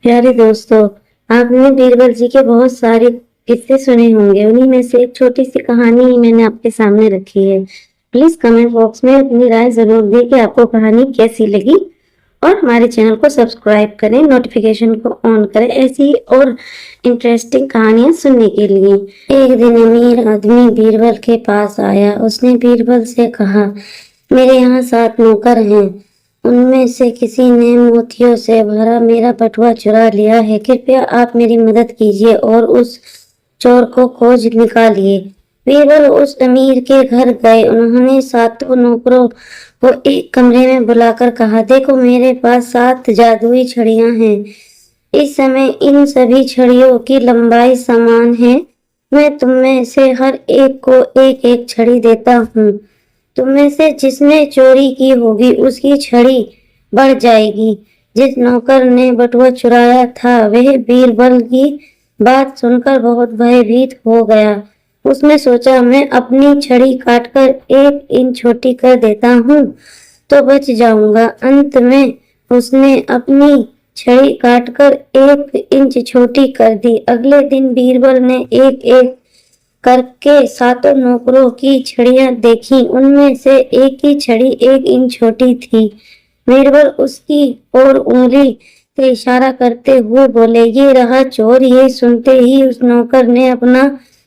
प्यारे दोस्तों, आपने बीरबल जी के बहुत सारे किस्से सुने होंगे। उन्हीं में से एक छोटी सी कहानी ही मैंने आपके सामने रखी है। प्लीज कमेंट बॉक्स में अपनी राय जरूर दें कि आपको कहानी कैसी लगी, और हमारे चैनल को सब्सक्राइब करें, नोटिफिकेशन को ऑन करें ऐसी और इंटरेस्टिंग कहानियां सुनने के लिए। एक दिन अमीर आदमी बीरबल के पास आया। उसने बीरबल से कहा, मेरे यहाँ 7 नौकर हैं, उनमें से किसी ने मोतियों से भरा मेरा बटुआ चुरा लिया है। कृपया आप मेरी मदद कीजिए और उस चोर को खोज निकालिए। बीरबल उस अमीर के घर गए। उन्होंने 7 नौकरों को एक कमरे में बुलाकर कहा, देखो मेरे पास 7 जादुई छड़ियां हैं। इस समय इन सभी छड़ियों की लंबाई समान है। मैं तुम में से हर एक को एक एक छड़ी देता हूँ। तुम में से जिसने चोरी की होगी उसकी छड़ी बढ़ जाएगी। जिस नौकर ने बटुआ चुराया था वह बीरबल की बात सुनकर बहुत भयभीत हो गया। उसने सोचा, मैं अपनी छड़ी काटकर 1 इंच छोटी कर देता हूँ तो बच जाऊंगा। अंत में उसने अपनी छड़ी काटकर 1 इंच छोटी कर दी। अगले दिन बीरबल ने एक एक करके 7 नौकरों की छड़ियां देखी। उनमें से एक की छड़ी 1 इंच छोटी थी। बीरबल उसकी ओर उंगली से इशारा करते हुए बोले, ये रहा चोर। ये सुनते ही उस नौकर ने अपना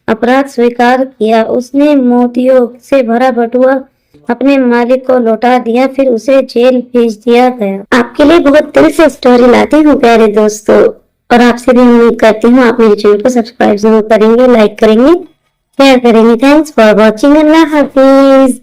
अपराध स्वीकार किया। उसने मोतियों से भरा बटुआ अपने मालिक को लौटा दिया, फिर उसे जेल भेज दिया गया। आपके लिए बहुत दिल से स्टोरी लाती हूँ प्यारे दोस्तों, और आपसे भी उम्मीद करती हूँ आप मेरे चैनल को सब्सक्राइब जरूर करेंगे, लाइक करेंगे, शेयर करेंगे। Thanks for watching. Allah Hafiz.